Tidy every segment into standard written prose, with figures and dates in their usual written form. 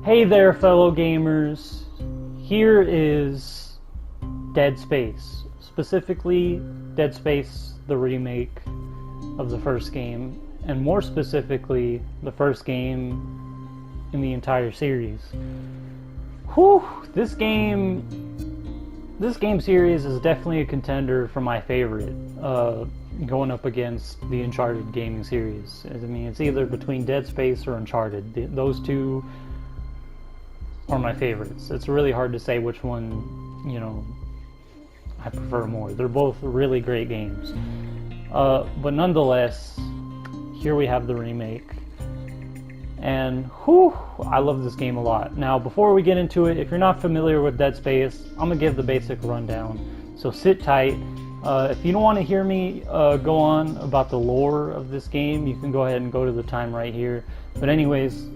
Hey there, fellow gamers. Here is Dead Space. Specifically, Dead Space, the remake of the first game, and more specifically, the first game in the entire series. Whew! This game series is definitely a contender for my favorite, going up against the Uncharted gaming series. I mean, it's either between Dead Space or Uncharted. Those two are my favorites. It's really hard to say which one, I prefer more. They're both really great games. But nonetheless, here we have the remake. And whew, I love this game a lot. Now, before we get into it, if you're not familiar with Dead Space, I'm going to give the basic rundown. So sit tight. If you don't want to hear me go on about the lore of this game, you can go ahead and go to the time right here. But anyways,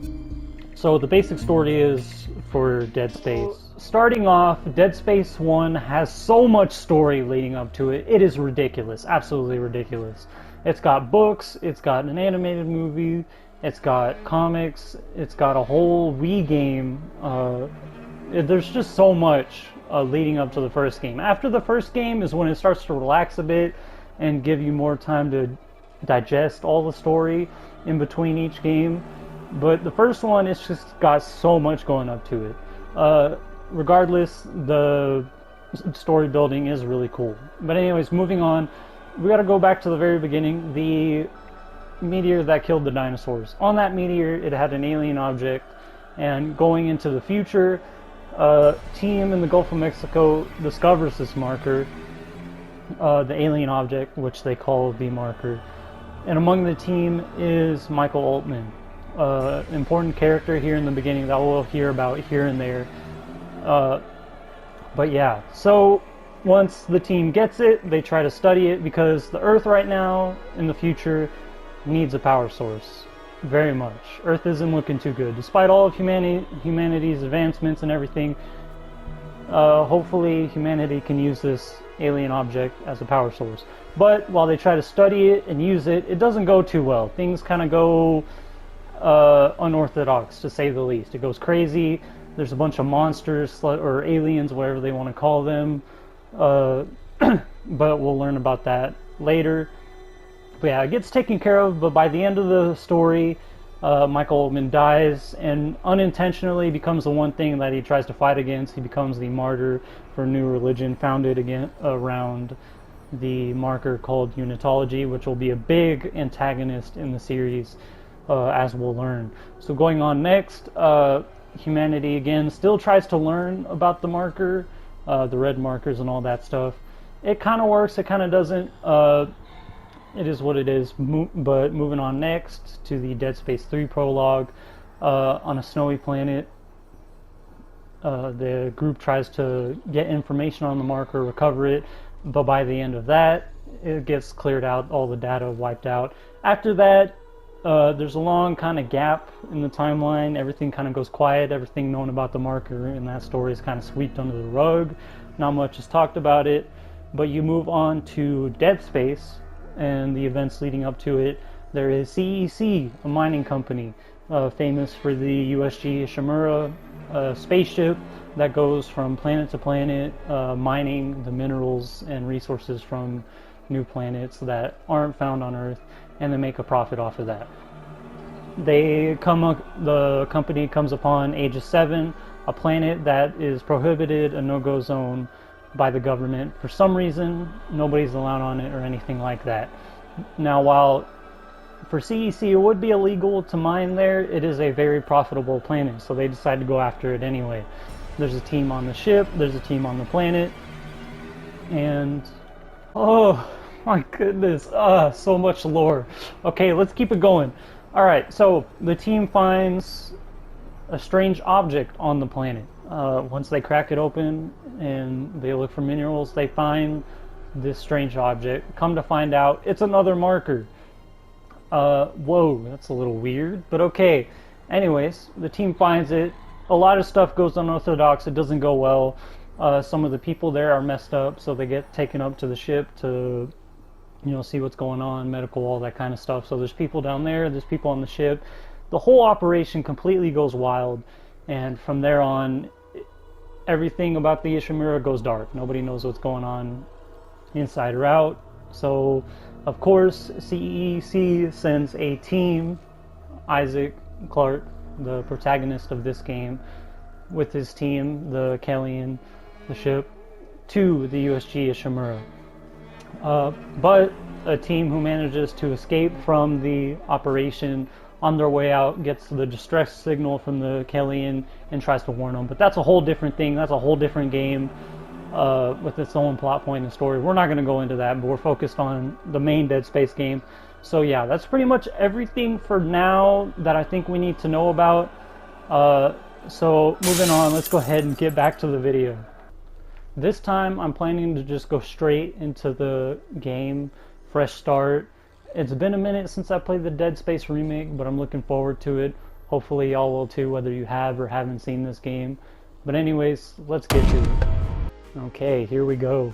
so the basic story is for Dead Space. Starting off, Dead Space 1 has so much story leading up to it. It is ridiculous. Absolutely ridiculous. It's got books, it's got an animated movie, it's got comics, it's got a whole Wii game. There's just so much leading up to the first game. After the first game is when it starts to relax a bit and give you more time to digest all the story in between each game. But the first one, it's just got so much going up to it. Regardless, the story building is really cool. But anyways, moving on, we gotta go back to the very beginning. The meteor that killed the dinosaurs. On that meteor, it had an alien object, and going into the future, a team in the Gulf of Mexico discovers this marker, the alien object, which they call the marker. And among the team is Michael Altman. Important character here in the beginning that we'll hear about here and there. But yeah, so once the team gets it, they try to study it because the Earth right now, in the future, needs a power source. Very much. Earth isn't looking too good. Despite all of humanity's advancements and everything, hopefully humanity can use this alien object as a power source. But while they try to study it and use it, it doesn't go too well. Things kind of go unorthodox, to say the least. It goes crazy. There's a bunch of monsters or aliens, whatever they want to call them, but we'll learn about that later. But yeah, it gets taken care of, but by the end of the story, Michael Altman dies and unintentionally becomes the one thing that he tries to fight against. He becomes the martyr for a new religion founded again around the marker called Unitology, which will be a big antagonist in the series, as we'll learn. So going on next, humanity again still tries to learn about the marker, the red markers and all that stuff. It kind of works, it kind of doesn't. It is what it is. But moving on next to the Dead Space 3 prologue, on a snowy planet, the group tries to get information on the marker, recover it, but by the end of that, it gets cleared out, all the data wiped out. After that, there's a long kind of gap in the timeline. Everything kind of goes quiet. Everything known about the marker in that story is kind of swept under the rug. Not much is talked about it. But you move on to Dead Space and the events leading up to it. There is CEC, a mining company, famous for the USG Shimura spaceship that goes from planet to planet, mining the minerals and resources from new planets that aren't found on Earth, and they make a profit off of that. The company comes upon Aegis 7, a planet that is prohibited, a no-go zone by the government. For some reason, nobody's allowed on it or anything like that. Now, while for CEC it would be illegal to mine there, it is a very profitable planet, so they decide to go after it anyway. There's a team on the ship, there's a team on the planet, and oh my goodness, so much lore. Okay, let's keep it going. Alright, so the team finds a strange object on the planet. Once they crack it open and they look for minerals, they find this strange object. Come to find out, it's another marker. Whoa, that's a little weird, but okay. Anyways, the team finds it. A lot of stuff goes unorthodox. It doesn't go well. Some of the people there are messed up, so they get taken up to the ship to see what's going on, medical, all that kind of stuff. So there's people down there, there's people on the ship. The whole operation completely goes wild, and from there on, everything about the Ishimura goes dark. Nobody knows what's going on inside or out. So, of course, CEC sends a team, Isaacclarke, the protagonist of this game, with his team, the Kellion, the ship, to the USG Ishimura. But a team who manages to escape from the operation on their way out gets the distress signal from the Kellion and tries to warn them. But that's a whole different thing. That's a whole different game with its own plot point and story. We're not going to go into that, but we're focused on the main Dead Space game. So yeah, that's pretty much everything for now that I think we need to know about. So moving on, let's go ahead and get back to the video. This time I'm planning to just go straight into the game, fresh start. It's been a minute since I played the Dead Space remake, but I'm looking forward to it. Hopefully y'all will too, whether you have or haven't seen this game. But anyways, let's get to it. Okay, here we go.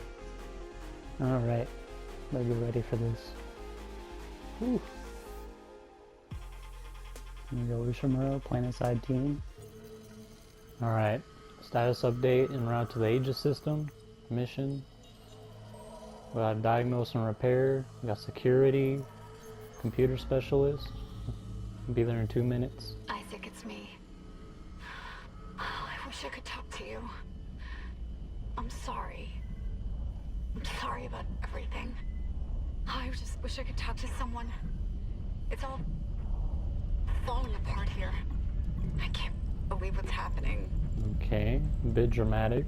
Alright, better get ready for this. Whew. Here we go, Ishimura, Planetside team. Alright, status update en route to the Aegis system, mission. We got diagnose and repair, we got security, computer specialist. I'll be there in 2 minutes. Isaac, it's me. I wish I could talk to you. I'm sorry. I'm sorry about everything. I just wish I could talk to someone. It's all falling apart here. I can't believe what's happening. Okay, a bit dramatic.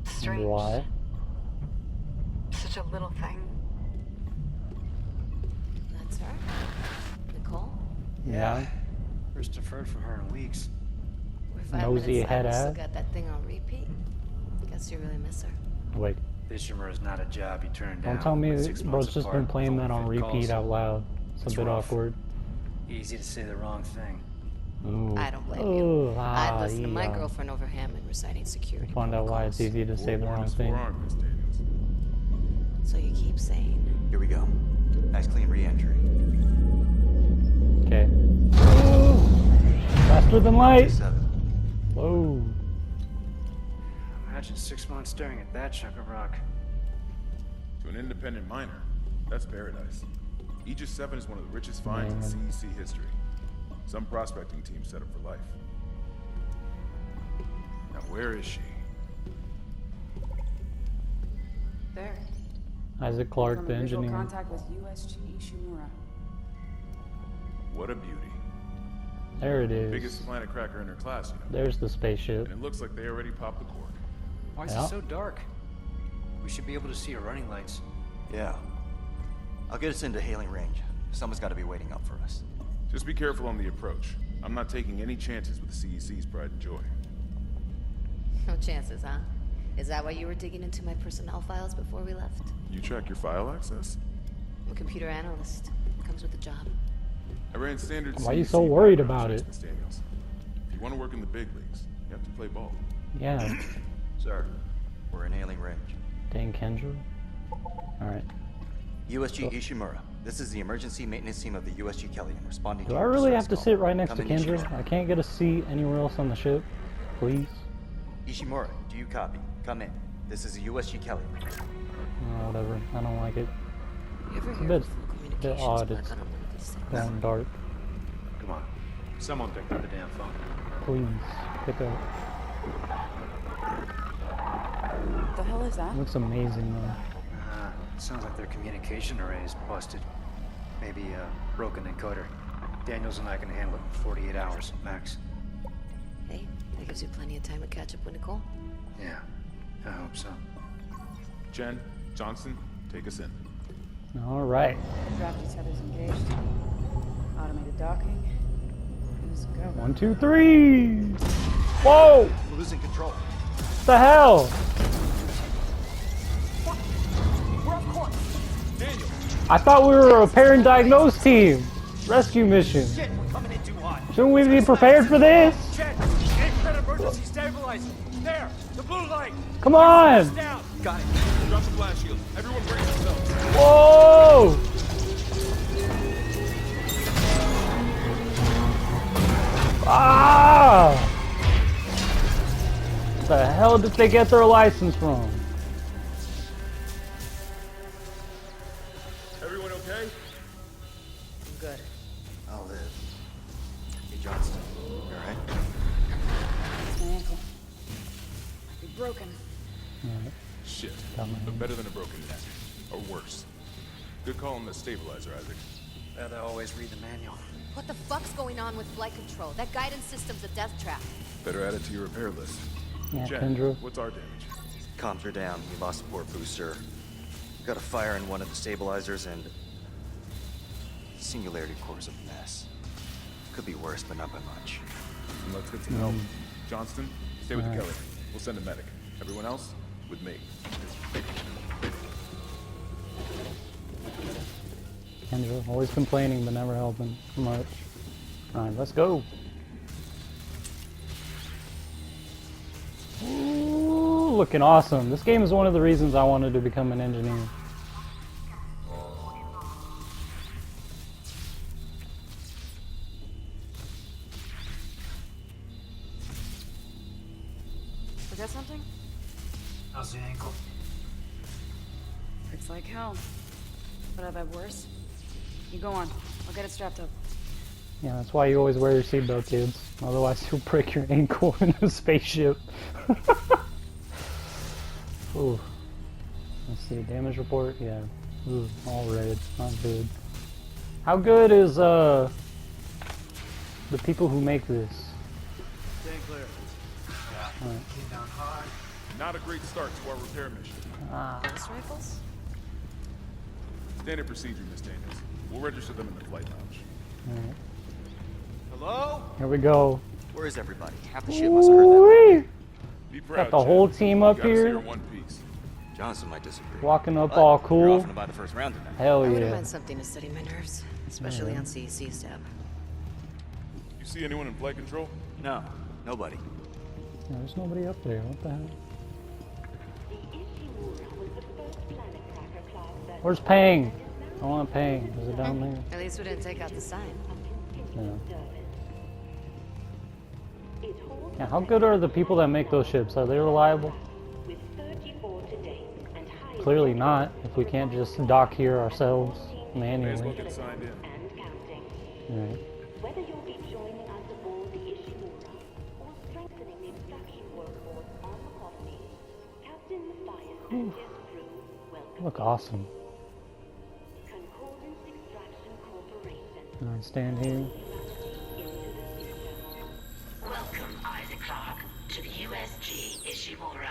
Strange. Why? Such a little thing. That's her? Nicole? Yeah. First deferred from her in weeks. We're 5 Nosy minutes head left, ass. still got that thing on repeat. Guess you really miss her. Wait, Ishimura is not a job you turn down. don't tell me, 6 bro's months just apart been playing with that on only 50 repeat calls. out loud. It's It's a bit rough. awkward. Easy to say the wrong thing. Ooh. I don't blame Ooh, you. ah, I'd listen to my yeah. girlfriend over Hammond reciting security Find out why it's protocols. easy to say the wrong thing. Miss Daniels. So you keep saying. Here we go. Nice clean re-entry. Okay. Faster than light! 7. Whoa. Imagine 6 months staring at that chunk of rock. To an independent miner, that's paradise. Aegis 7 is one of the richest finds in CEC history. Some prospecting team set up for life. Now where is she? There. Isaacclarke, From the a visual engineer. contact with USG Ishimura. What a beauty. There it is. Biggest planet cracker in her class, you know. There's the spaceship. And it looks like they already popped the cork. Why is Yeah. it so dark? We should be able to see her running lights. Yeah. I'll get us into hailing range. Someone's got to be waiting up for us. Just be careful on the approach. I'm not taking any chances with the CEC's pride and joy. No chances, huh? Is that why you were digging into my personnel files before we left? You track your file access? I'm a computer analyst. Comes with the job. I ran standard Why are you CEC so worried background about checks, it? Miss Daniels. If you want to work in the big leagues, you have to play ball. Yeah. Sir, we're in hailing range. Dang Kendra. Alright. USG Ishimura. This is the emergency maintenance team of the USG Kellion responding Do to I your really distress have to call. sit right next Come to in, Kendra? Ishimura. I can't get a seat anywhere else on the ship? Please? Ishimura, do you copy? Come in. This is the USG Kellion. Whatever. I don't like it. You ever a hear bit- of full bit communications odd, back it's- on one of these things? Going dark. Come on. Someone picked up the damn phone. Please. Pick up. What the hell is that? Looks amazing though. Sounds like their communication array is busted. Maybe a broken encoder. Daniels and I can handle it in 48 hours, max. Hey, that gives you plenty of time to catch up with Nicole. Yeah, I hope so. Jen, Johnson, take us in. Alright. Gravity tether's engaged. Automated docking. Let's go. 1, 2, 3! Whoa! We're losing control. What the hell? I thought we were a repair and diagnose team. Rescue mission. We're coming in too hot. Shouldn't we be prepared for this? Jen, get emergency stabilizer. There, the blue light. Come on! Down. Got it. Drop the blast shield. Everyone brace yourselves. Whoa! Ah! the hell did they get their license from? Everyone okay? I'm good. I'll live. Hey, Johnston, you alright? It's my ankle. Might be broken. Alright, Shit. got my But better than a broken neck. Or worse. Good call on the stabilizer, Isaac. Better always read the manual. What the fuck's going on with flight control? That guidance system's a death trap. Better add it to your repair list. Yeah, Jen, Kendra. what's our damage? Comms are down. We lost a port booster. We got a fire in one of the stabilizers, and singularity core's a mess. Could be worse, but not by much. And let's get some help. Johnston, stay with the Kelly. We'll send a medic. Everyone else, with me. Kendra, always complaining but never helping much. Alright, let's go. Ooh, looking awesome. This game is one of the reasons I wanted to become an engineer. Forget something? How's the ankle? Hurts like hell. But I've had worse. You go on. I'll get it strapped up. Yeah, that's why you always wear your seatbelt, kids. Otherwise, you'll break your ankle in a spaceship. Ooh. Let's see, damage report. Yeah. Ooh, all red. Not good. How good is the people who make this? Stay clear. Yeah. Alright. Came down hard. Not a great start to our repair mission. Ghost rifles? Standard procedure, Miss Daniels. We'll register them in the flight lounge. Alright. Hello? Here we go. Where is everybody? Half the shit must have heard that. Ooh-wee. Be proud, Got the Jen. whole team up You gotta see her here. in one piece. Johnson might disagree. Walking up But all You're cool. off and about the first round tonight. Hell I wouldn't yeah. mind something to steady my nerves, especially on CEC stab. You see anyone in flight control? No, nobody. Yeah, there's nobody up there. What the hell? Where's Pang? I want Pang. Is it down there? At least we didn't take out the sign. Yeah. Yeah, how good are the people that make those ships? Are they reliable? Clearly not, if we can't just dock here ourselves May as well manually. get signed in. Right. Whether you'll be joining us aboard the Ishimura or strengthening the extraction workforce on the colony, Captain Matthias and his crew welcome Look awesome. Concordance Extraction Corporation Can I stand here? into the system. Welcome, Isaacclarke, to the USG Ishimura.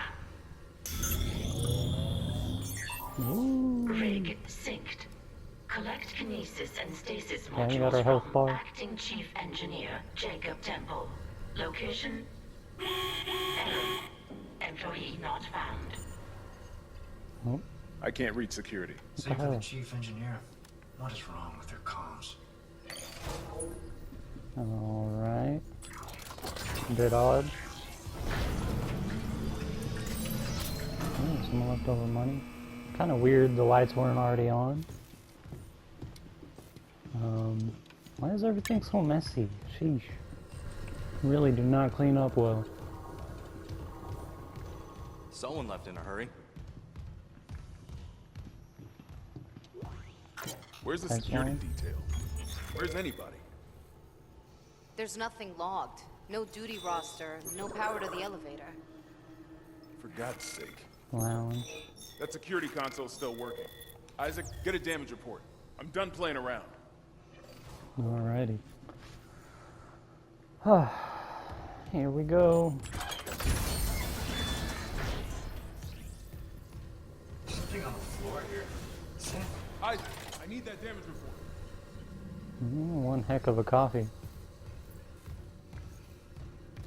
Ooh. Rig synced. Collect kinesis and stasis Yeah, we got our modules health from bar. Acting Chief Engineer Jacob Temple. Location? Error. Employee not found. Oh, I can't reach security. Same for hell? the chief engineer. What is wrong with their comms? alright. A bit odd. Some leftover money. Kind of weird the lights weren't already on. Why is everything so messy? Sheesh. Really do not clean up well. Someone left in a hurry. Where's the That's security fine. detail? Where's anybody? There's nothing logged. No duty roster, no power to the elevator. For God's sake. Lounge. That security console's still working. Isaac, get a damage report. I'm done playing around. Alrighty. Here we go. Something on the floor here. Sam? Isaac, I need that damage report. One heck of a coffee.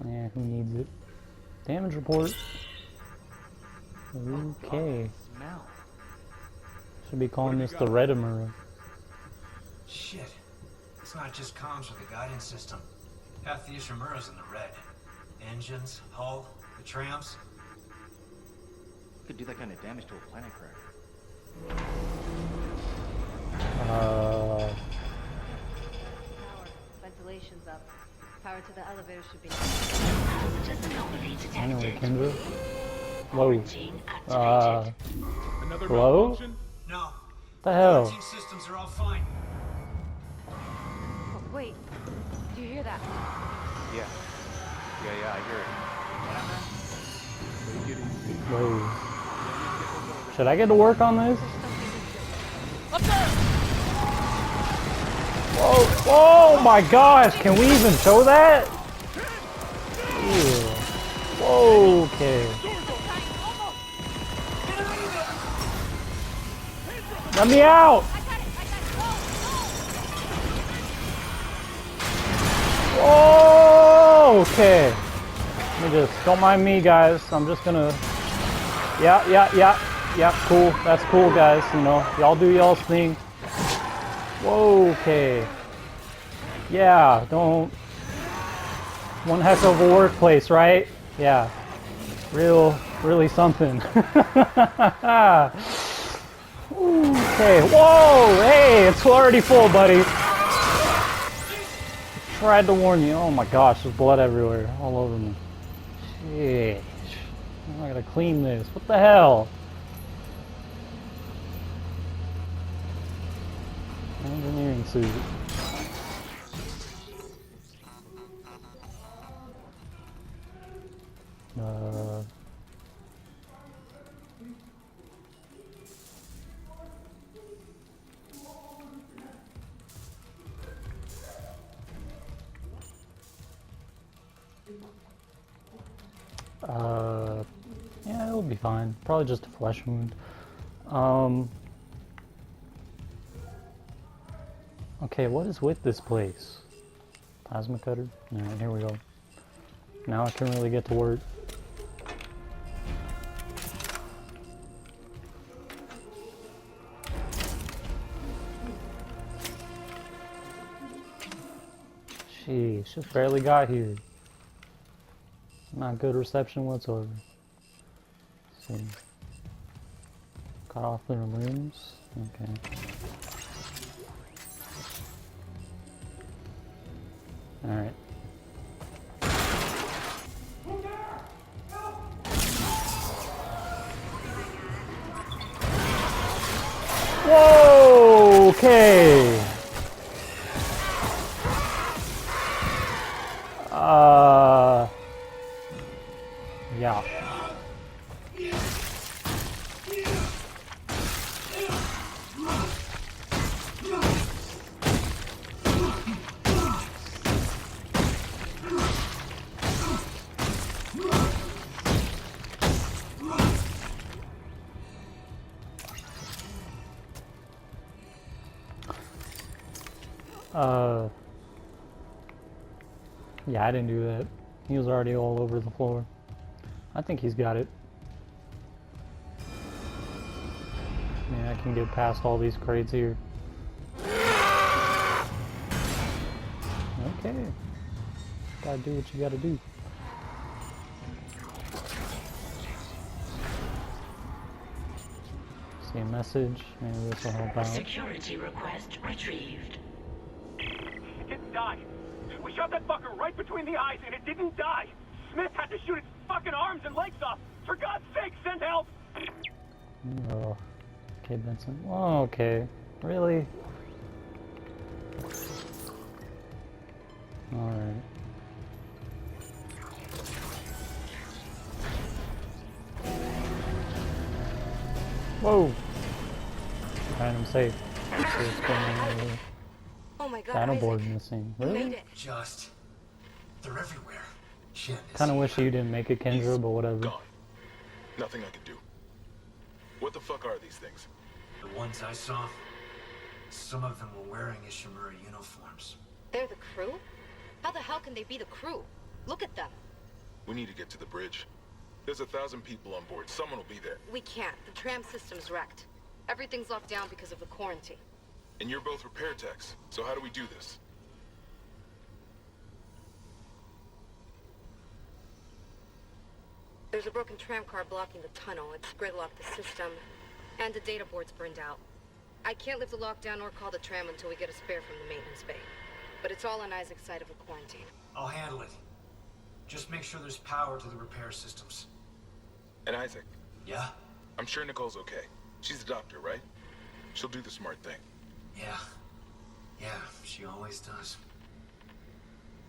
Yeah, who needs it? Damage report. Okay. Smell. Should be calling this the Redimer. Shit. It's not just comms with the guidance system. Half the Ishimura's in the red. Engines, hull, the trams. Could do that kind of damage to a planet cracker. Power. Ventilation's up. Power to the elevator should be. Hazardous anomaly detected. Anyway, Kendra. Whoa. Quarantine activated. Another Hello? malfunction? No. What the hell? Quarantine systems are all fine. Oh, wait. Do you hear that? Yeah. Yeah, I hear it. Whoa. Should I get to work on this? Whoa! Oh my gosh! Can we even show that? Ew. Whoa, okay. Let me out! Oh, okay. Let me just, don't mind me, guys. I'm just gonna. Yeah, cool. That's cool, guys. You know, y'all do y'all's thing. Whoa, okay. Yeah, don't. One heck of a workplace, right? Yeah. Really something. Okay. Whoa, hey, it's already full, buddy. Tried to warn you. Oh my gosh, there's blood everywhere, all over me. Sheesh. I gotta clean this. What the hell? Engineering suit. Yeah, it'll be fine. Probably just a flesh wound. Okay, what is with this place? Plasma cutter? Alright, here we go. Now I can really get to work. Sheesh, just barely got here. Not good reception whatsoever. Let's see. Cut off their limbs. Okay. Alright. Whoa! Okay. Yeah. Yeah, I didn't do that. He was already all over the floor. I think he's got it. Yeah, I can get past all these crates here. Okay. Gotta do what you gotta do. See a message. Maybe this will help out. Security request retrieved. It didn't die. We shot that fucker right between the eyes and it didn't die. Smith had to shoot its fucking arms and legs off. For God's sake, send help! Oh. Okay, Benson. Oh, okay. Really? Alright. Whoa! Random safe. Let's see what's going on over here. Oh my God, Data board Isaac. missing. You made Really? it. Just. They're everywhere. Shit. Kinda wish you didn't make it, Kendra, but whatever. Gone. Nothing I can do. What the fuck are these things? The ones I saw, some of them were wearing Ishimura uniforms. They're the crew? How the hell can they be the crew? Look at them. We need to get to the bridge. There's 1,000 people on board. Someone will be there. We can't. The tram system's wrecked. Everything's locked down because of the quarantine. And you're both repair techs. So how do we do this? There's a broken tram car blocking the tunnel. It's gridlocked the system. And the data board's burned out. I can't lift the lockdown or call the tram until we get a spare from the maintenance bay. But it's all on Isaac's side of the quarantine. I'll handle it. Just make sure there's power to the repair systems. And Isaac, Yeah? I'm sure Nicole's okay. She's a doctor, right? She'll do the smart thing. Yeah. Yeah, she always does.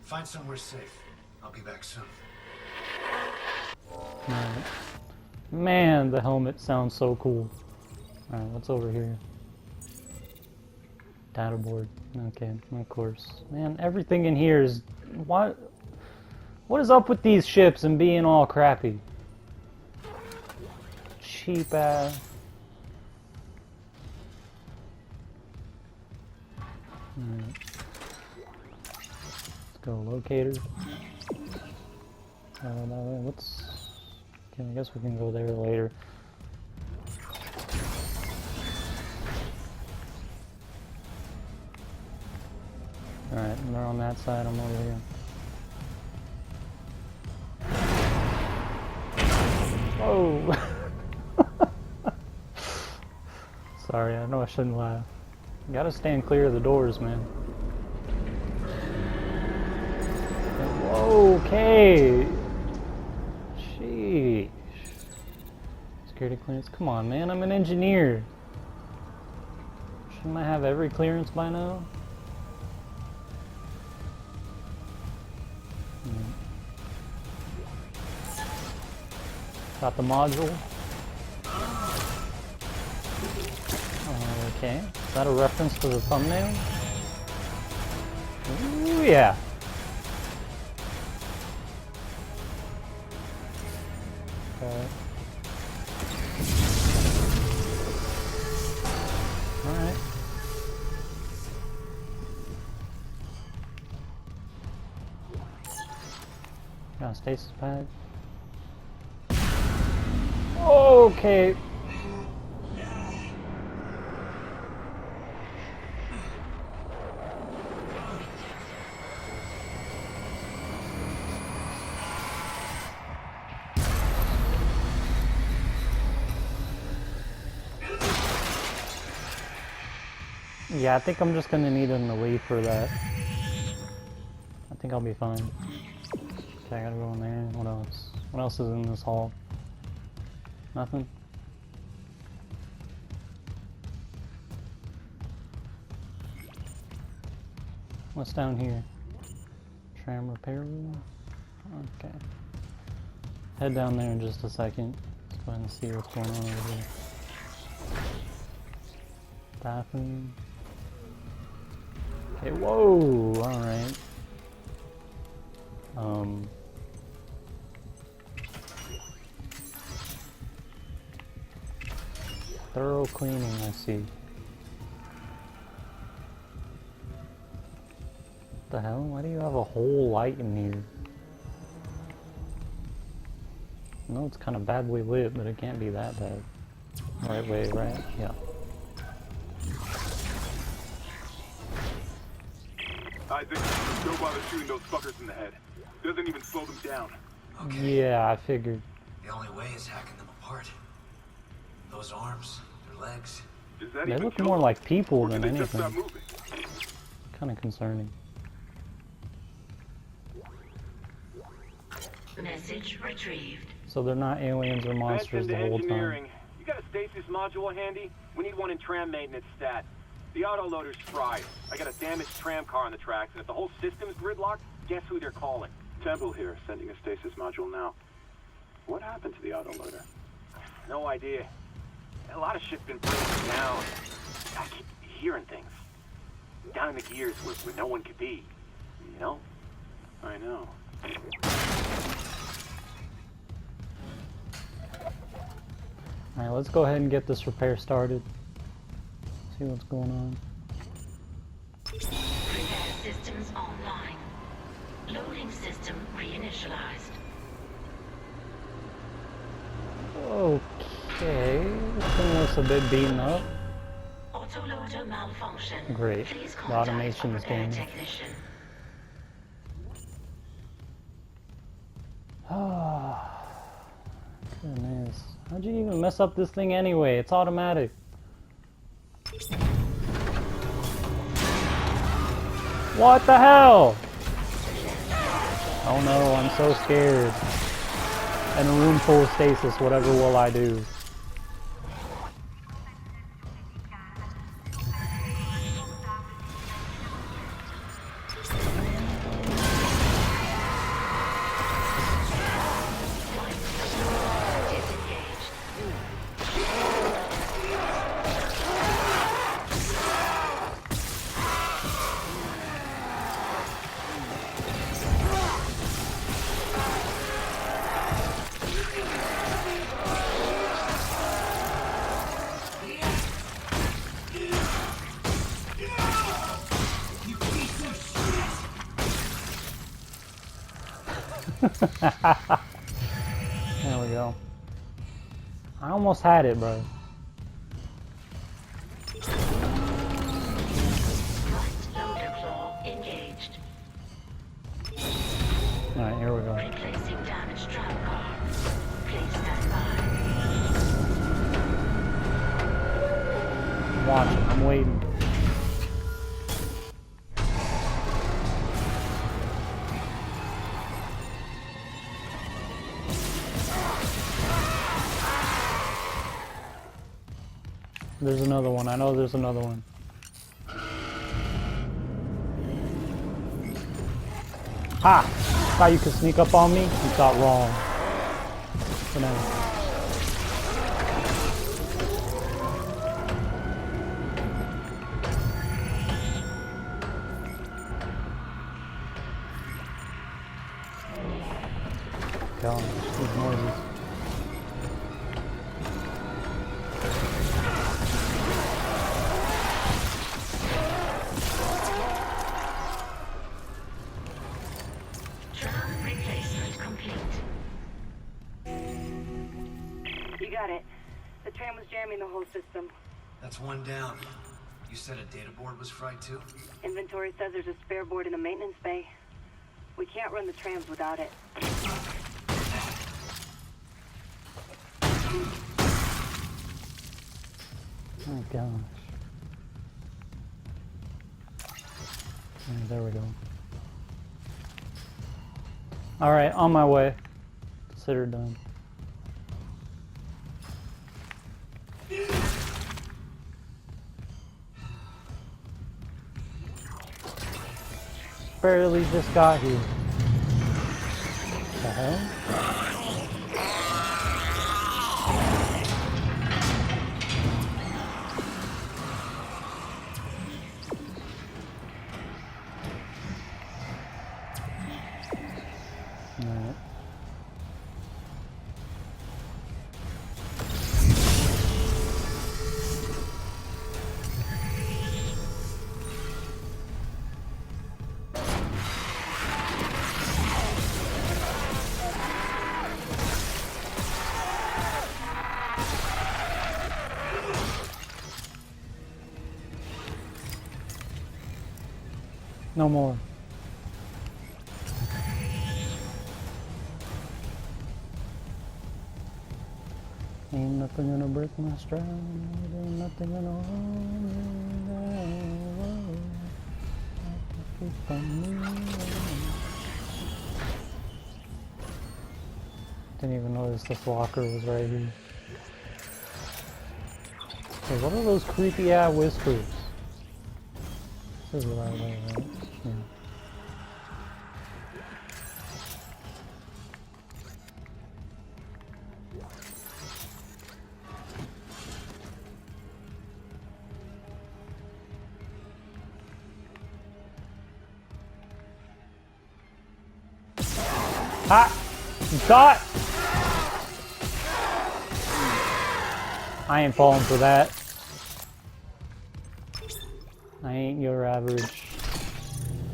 Find somewhere safe. I'll be back soon. Alright. Man, the helmet sounds so cool. Alright, what's over here? Data board. Okay, of course. Man, everything in here is... What is up with these ships and being all crappy? Cheap ass. Alright. Let's go locator. What's... Okay, I guess we can go there later. Alright, they're on that side, I'm over here. Whoa! Sorry, I know I shouldn't laugh. You gotta stand clear of the doors, man. Okay! Sheesh. Security clearance? Come on, man, I'm an engineer. Shouldn't I have every clearance by now? Got the module. Okay, is that a reference to the thumbnail? Ooh, yeah. Okay. Alright. Got a stasis pad. Okay. Yeah, I think I'm just gonna need an elite for that. I think I'll be fine. Okay, I gotta go in there. What else? What else is in this hall? Nothing? What's down here? Tram repair room? Okay. Head down there in just a second. Let's go ahead and see what's going on over here. Bathroom. Okay, whoa! Alright. Thorough cleaning, I see. What the hell? Why do you have a whole light in here? I know it's kind of badly lit, but it can't be that bad. Right way, right? Yeah. Isaac, don't bother shooting those fuckers in the head. Doesn't even slow them down. Okay. Yeah, I figured. The only way is hacking them apart. Those arms, their legs. Does that They even look kill more them? like people Or than did they just anything. stop moving? Kind of concerning. Message retrieved. So they're not aliens or monsters the whole time. Engineering. You got a stasis module handy? We need one in tram maintenance stat. The autoloader's fried. I got a damaged tram car on the tracks, and if the whole system's gridlocked, guess who they're calling? Temple here, sending a stasis module now. What happened to the autoloader? No idea. A lot of shit's been breaking down. I keep hearing things. Down in the gears where no one could be. You know? I know. Alright, let's go ahead and get this repair started. See what's going on. Repair systems online. Loading system reinitialized. Okay, this thing looks a bit beaten up. Autoloader malfunction. Great. Please The contact automation a is repair going. technician. Oh, goodness. How'd you even mess up this thing anyway? It's automatic. What the hell? Oh no, I'm so scared. In a room full of stasis, whatever will I do? There we go. I almost had it, bro. Alright, here we go. Replacing damaged tram car. Please stand by. I'm watching, I'm waiting. There's another one. I know there's another one. Ha! Thought you could sneak up on me? You thought wrong. But no. God, these noises. The tram was jamming the whole system. That's one down. You said a data board was fried too? Inventory says there's a spare board in the maintenance bay. We can't run the trams without it. Oh gosh. There we go. Alright, on my way. Consider done. Barely just got here. What the hell? Alright. No more. Ain't nothing gonna break my stride. Ain't nothing gonna hold me down. I can keep on moving. Didn't even notice this locker was right here. Hey, what are those creepy ass whispers? This is the right way, right? Yeah. Ha! You saw it! I ain't falling for that. I ain't your average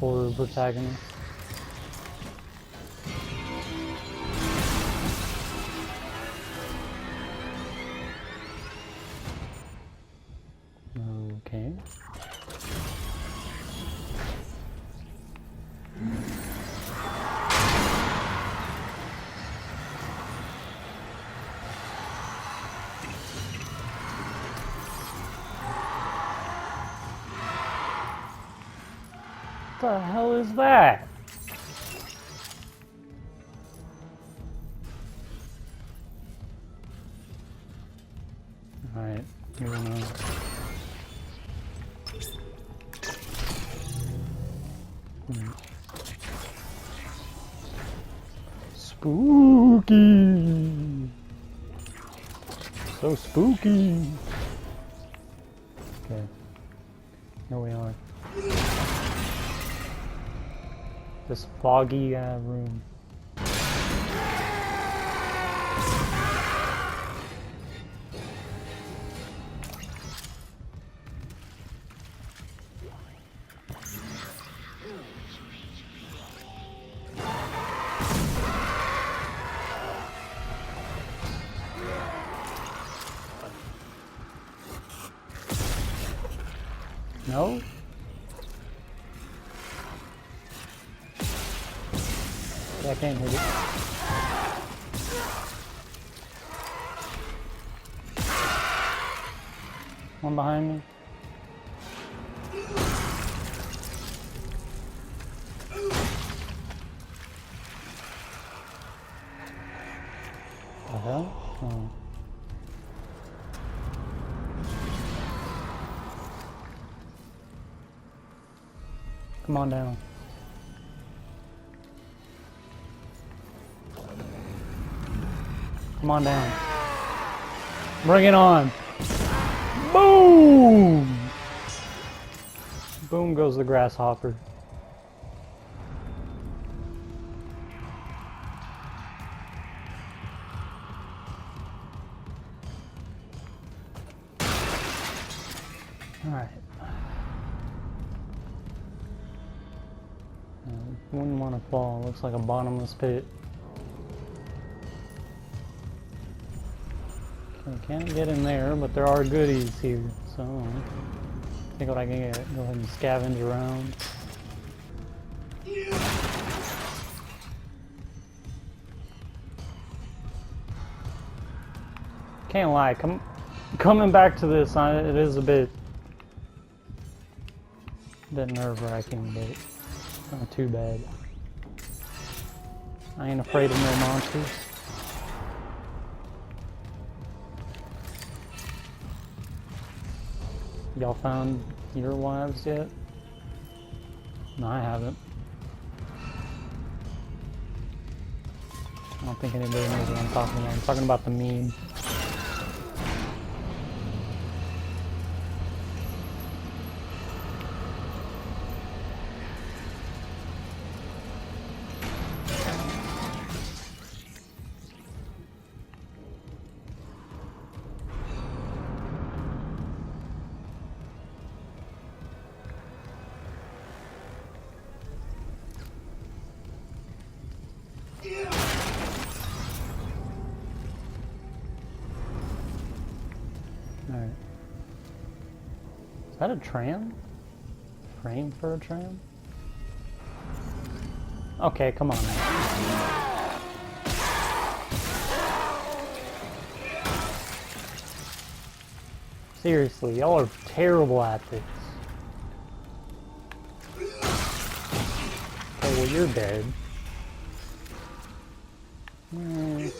horror protagonist. Okay. What the hell is that? Alright, moving on. Spooky! So spooky! Okay, here we are. This foggy room. No? I can't hit it. One behind me. The hell? Oh. Come on down. Come on down. Bring it on. Boom! Boom goes the grasshopper. Alright. Wouldn't want to fall. Looks like a bottomless pit. Okay, can't get in there, but there are goodies here, so I think what I can get. Go ahead and scavenge around. Can't lie, coming back to this, it is a bit nerve-wracking, but not too bad. I ain't afraid of no monsters. Y'all found your wives yet? No, I haven't. I don't think anybody knows what I'm talking about. I'm talking about the meme. Alright. Is that a tram? Frame for a tram? Okay, come on now. Seriously, y'all are terrible at this. Okay, well you're dead. You're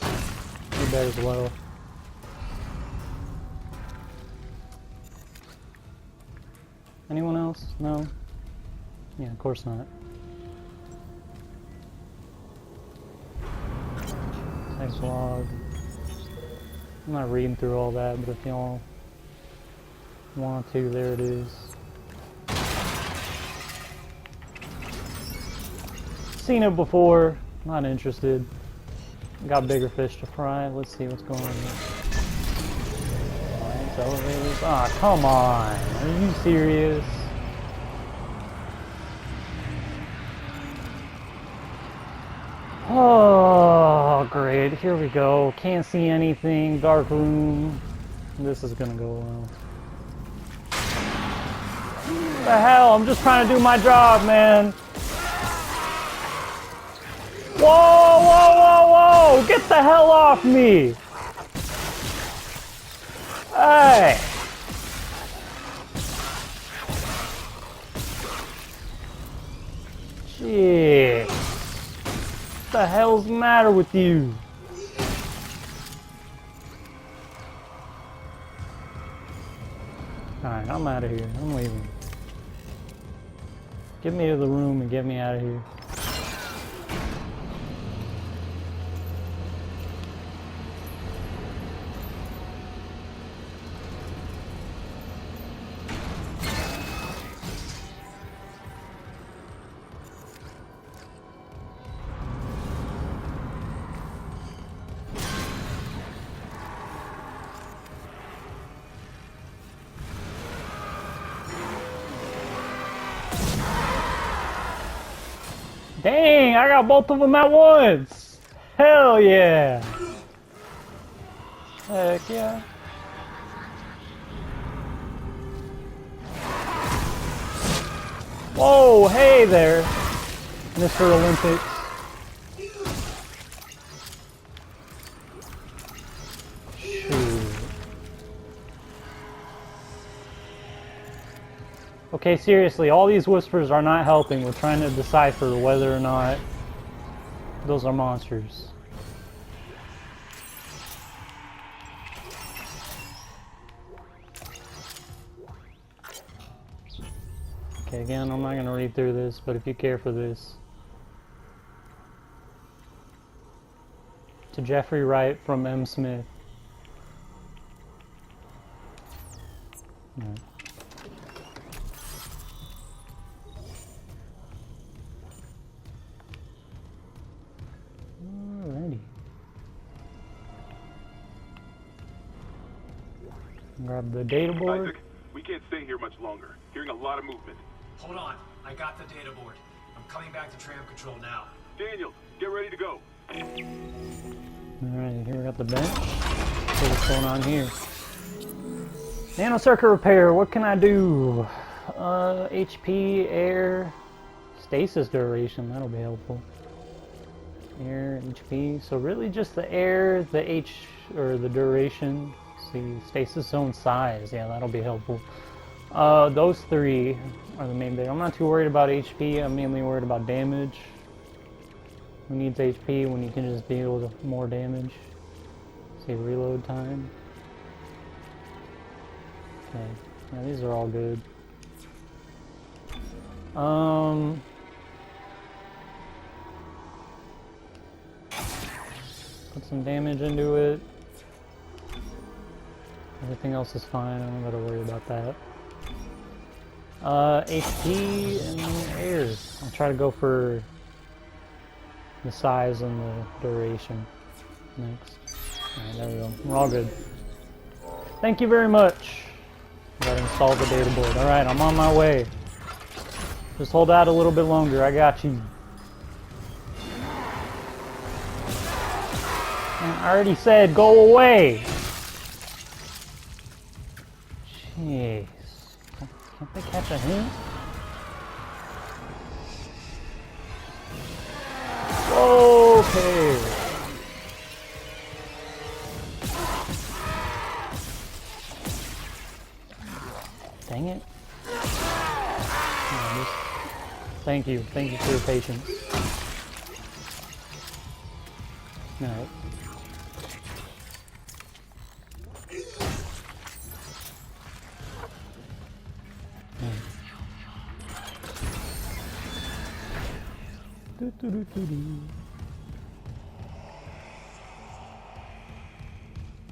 dead as well. Anyone else? No? Yeah, of course not. Text log. I'm not reading through all that, but if y'all want to, there it is. Seen it before, not interested. Got bigger fish to fry. Let's see what's going on here. Elevators. Ah, come on. Are you serious? Oh, great. Here we go. Can't see anything. Dark room. This is gonna go well. What the hell? I'm just trying to do my job, man. Whoa, whoa, whoa, whoa! Get the hell off me! Hey! Shit. What the hell's the matter with you? Alright, I'm out of here. I'm leaving. Get me to the room and get me out of here. Dang, I got both of them at once! Hell yeah! Heck yeah. Whoa, hey there, Mr. Olympics. Shoot. Okay, seriously, all these whispers are not helping. We're trying to decipher whether or not those are monsters. Okay, again, I'm not going to read through this, but if you care for this. To Jeffrey Wright from M. Smith. Right. Alrighty. Grab the data board. Isaac, we can't stay here much longer. Hearing a lot of movement. Hold on. I got the data board. I'm coming back to tram control now. Daniel, get ready to go. Alright, here we got the bench. So what's going on here? Nano circuit repair, what can I do? HP, air, stasis duration, that'll be helpful. Air, HP, so really just the air, the the duration. See, stasis zone size, yeah, that'll be helpful. Those three are the main thing. I'm not too worried about HP, I'm mainly worried about damage. Who needs HP when you can just deal with more damage? See, reload time. Okay, yeah, these are all good. Put some damage into it. Everything else is fine, I don't gotta worry about that. HP and air. I'll try to go for the size and the duration next. Alright, there we go. We're all good. Thank you very much. Gotta install the data board. Alright, I'm on my way. Just hold out a little bit longer. I got you. I already said go away. Jeez. Can't they catch a hint? Okay. Dang it. Thank you for your patience. Alright.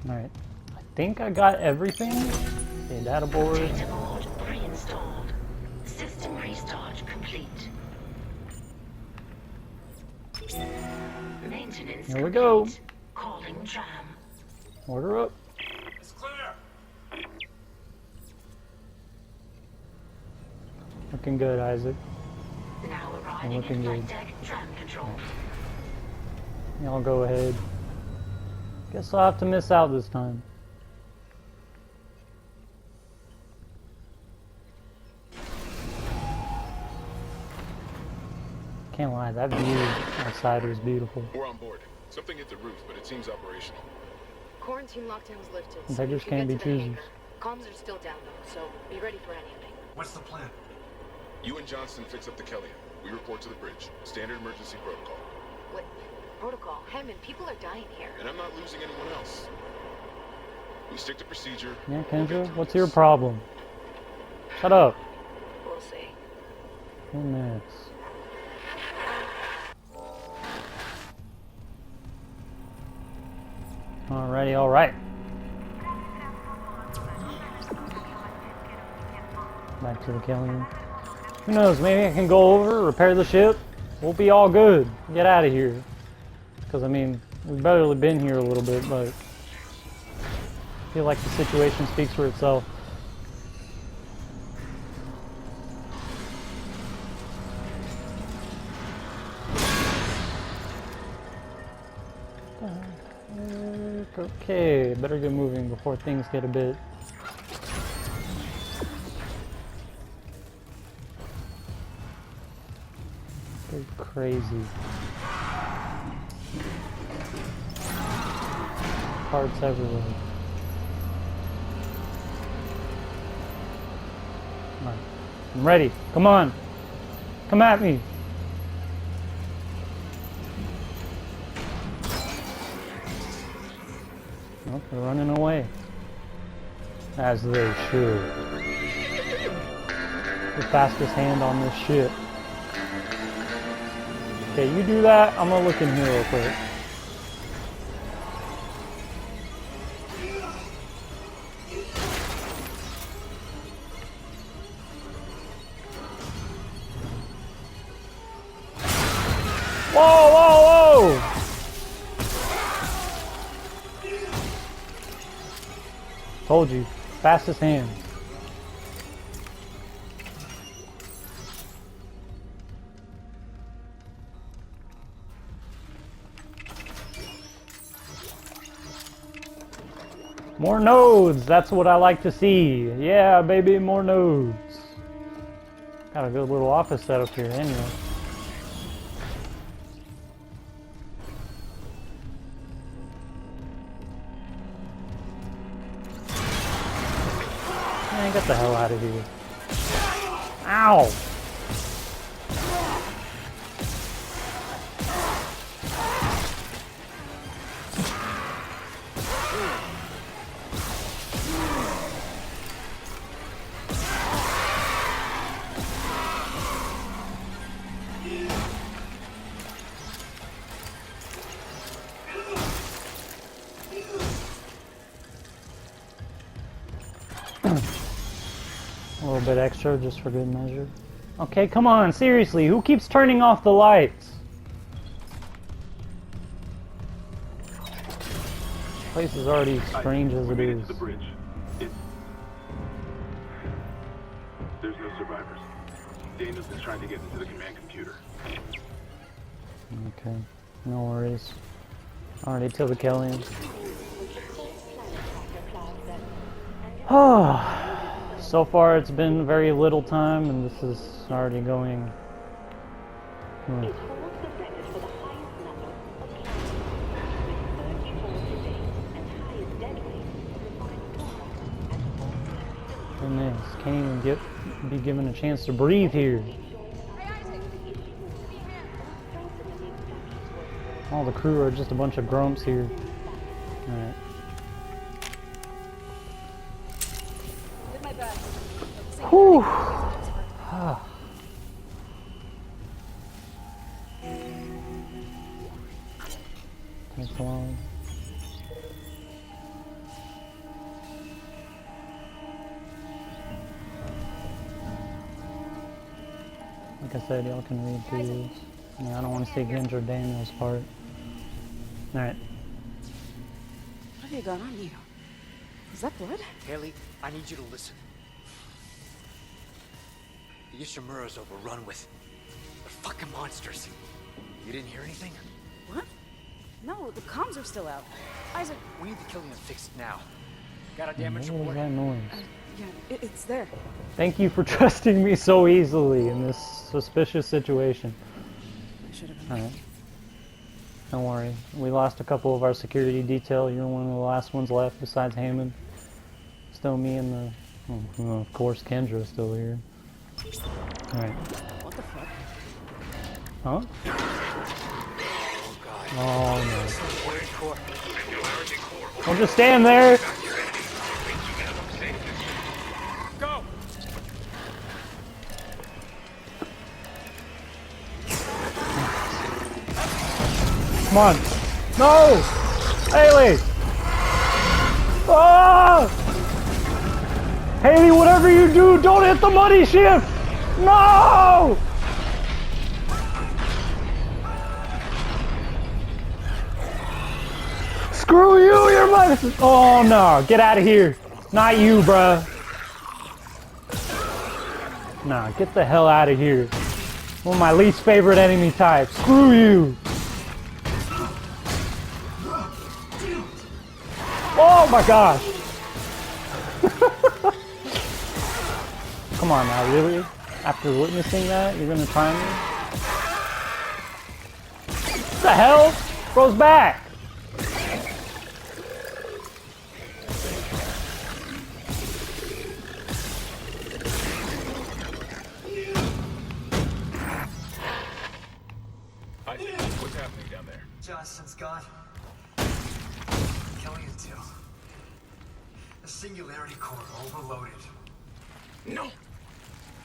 Alright. I think I got everything. Okay, data board. Data board pre-installed. System restart complete. Maintenance Here we go. complete. Calling tram. Order up. It's clear. Looking good, Isaac. Now arriving looking at flight good. deck tram control. Y'all go ahead. Guess I'll have to miss out this time. Can't lie, that view outside was beautiful. We're on board. Something hit the roof, but it seems operational. Quarantine lockdown's lifted. Beggars can't be choosers. Comms are still down though, so be ready for anything. What's the plan? You and Johnston fix up the Kelly. We report to the bridge. Standard emergency protocol. What? Protocol? Hammond, people are dying here. And I'm not losing anyone else. We stick to procedure. Yeah, Kendra, what's your problem? Shut up. We'll see. Who next? Alrighty, alright. Back to the Killian. Who knows, maybe I can go over, repair the ship. We'll be all good. Get out of here. Because, I mean, we've barely been here a little bit, but I feel like the situation speaks for itself. Okay, better get moving before things get a bit crazy. Parts everywhere. Alright, I'm ready. Come on. Come at me. Oh, they're running away. As they should. The fastest hand on this ship. Okay, you do that. I'm gonna look in here real quick. Whoa, whoa, whoa! Told you, fastest hand. More nodes, that's what I like to see. Yeah, baby, more nodes. Got a good little office setup here anyway. Man, get the hell out of here. Ow! A little bit extra just for good measure. Okay, come on, seriously, who keeps turning off the lights? This place is already strange as it is. The bridge. There's no survivors. Daniels is trying to get into the command computer. Okay, no worries. Already till the Killian. Oh. So far it's been very little time and this is already going... It holds the record for the highest number of cases with 34 to date and highest dead rate of refined flora. Goodness, can't even be given a chance to breathe here. All the crew are just a bunch of grumps here. Alright. Whew. Takes long. Like I said, y'all can read through these. I mean, I don't want to see Ginge or Daniel's part. Alright. What have you got on you? Is that blood? Haley, I need you to listen. The Ishimura's overrun with... they're fucking monsters. You didn't hear anything? What? No, the comms are still out. Isaac... We need the Killian fixed now. Got a damage What was report? that noise? Yeah, it's there. Thank you for trusting me so easily in this suspicious situation. I should have been. Alright. Don't worry. We lost a couple of our security detail. You're one of the last ones left besides Hammond. Still me and the... well, of course, Kendra's still here. Alright. What the fuck? Huh? Oh, no. Don't just stand there! Go! Come on. No! Haley! Ah! Haley, whatever you do, don't hit the money ship! No! Screw you, you're my... Oh no, get out of here. Not you, bruh. Nah, get the hell out of here. One of my least favorite enemy types. Screw you. Oh my gosh. Come on now, really? After witnessing that, you're gonna try me? What the hell? Bro's back. What's happening down there? Johnson's gone. Killian too. The singularity core overloaded. No!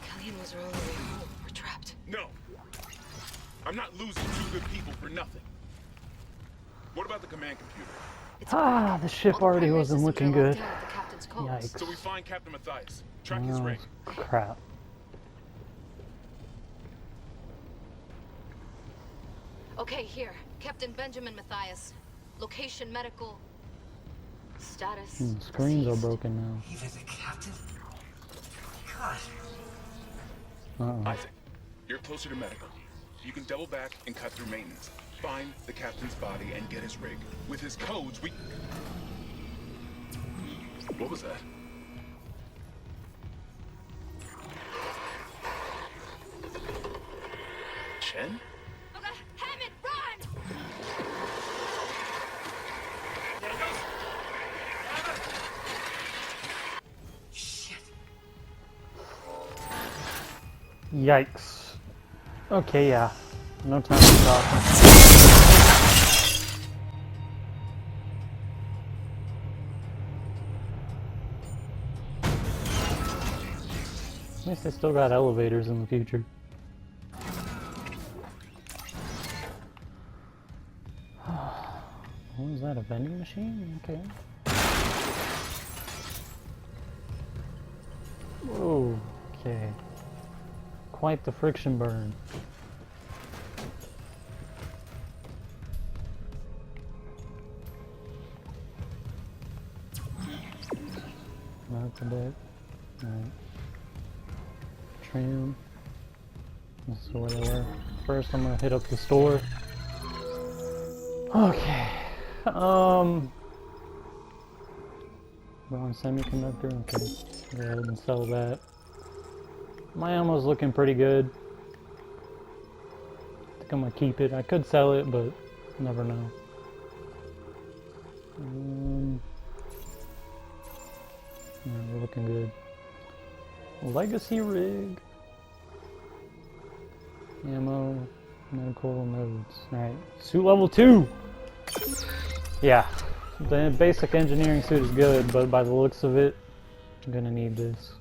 Killian was our only way home. We're trapped. No! I'm not losing two good people for nothing. What about the command computer? Ah, the ship already wasn't looking good. Yikes. So we find Captain Matthias. Track his ring. Crap. Okay, here. Captain Benjamin Matthias. Location medical. Status. Screens are broken now. Even the captain? God. Isaac, you're closer to medical. You can double back and cut through maintenance. Find the captain's body and get his rig. With his codes, we... What was that? Chen? Hammond, run! Shit. Yikes. Okay, yeah. No time to talk. At least they still got elevators in the future. What was that, a vending machine? Okay. Whoa, okay. Quite the friction burn. That's a bit. Alright. Trim. This is where they were. First I'm gonna hit up the store. Okay. Wrong semiconductor, okay. Go ahead and sell that. My ammo's looking pretty good. I think I'm gonna keep it. I could sell it, but never know. Yeah, we're looking good. Legacy rig. Ammo, medical nodes. Alright, suit level 2! Yeah, the basic engineering suit is good, but by the looks of it, I'm gonna need this.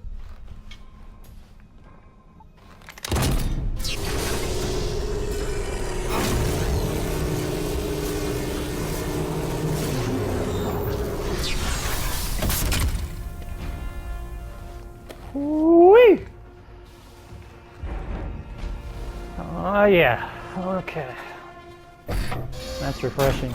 Whee! Oh yeah, okay. That's refreshing.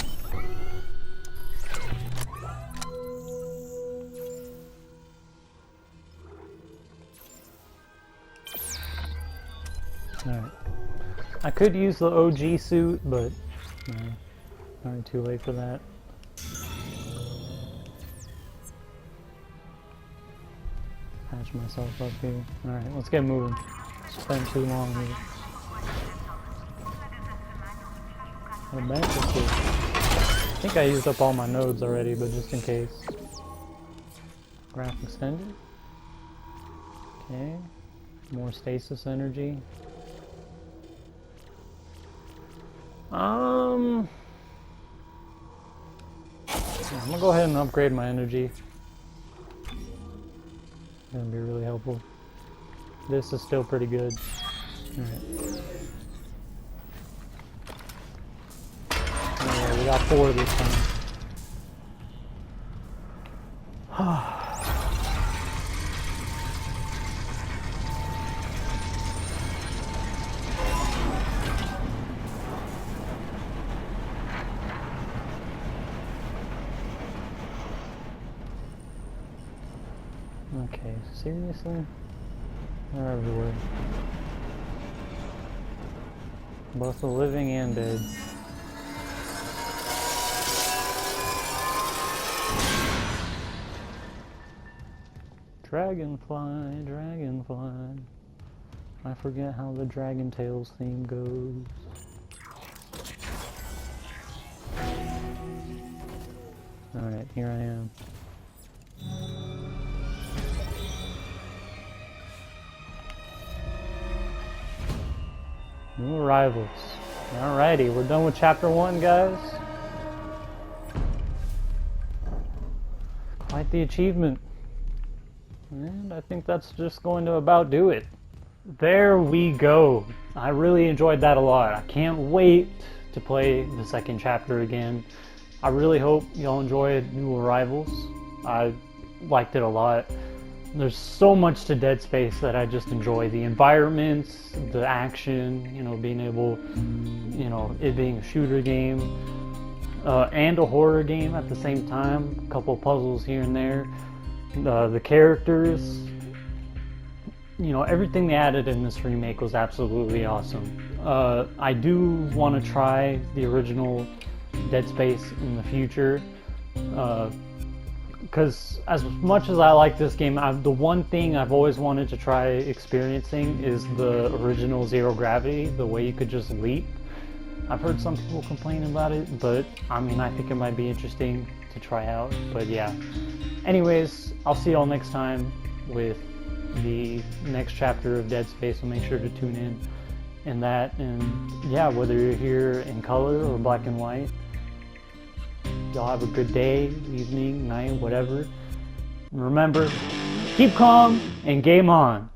Alright. I could use the OG suit, but no, already too late for that. Patch myself up here. Alright, let's get moving. Spend too long here. We're back to see. I think I used up all my nodes already, but just in case. Graph extended. Okay. More stasis energy. I'm gonna go ahead and upgrade my energy. Gonna be really helpful. This is still pretty good. Alright. got 4 this time. Okay, seriously? They're everywhere. Both the living and dead. Dragonfly, dragonfly. I forget how the Dragon Tales theme goes. Alright, here I am. New arrivals. Alrighty, we're done with chapter 1, guys. Quite the achievement. And I think that's just going to about do it. There we go. I really enjoyed that a lot. I can't wait to play the second chapter again. I really hope y'all enjoyed New Arrivals. I liked it a lot. There's so much to Dead Space that I just enjoy. The environments, the action, you know, being able, you know, it being a shooter game and a horror game at the same time. A couple puzzles here and there. The characters, you know, everything they added in this remake was absolutely awesome. I do want to try the original Dead Space in the future. Because as much as I like this game, the one thing I've always wanted to try experiencing is the original Zero Gravity, the way you could just leap. I've heard some people complain about it, but I mean, I think it might be interesting to try out. But yeah. Anyways, I'll see y'all next time with the next chapter of Dead Space, so make sure to tune in that. And yeah, whether you're here in color or black and white, y'all have a good day, evening, night, whatever. And remember, keep calm and game on.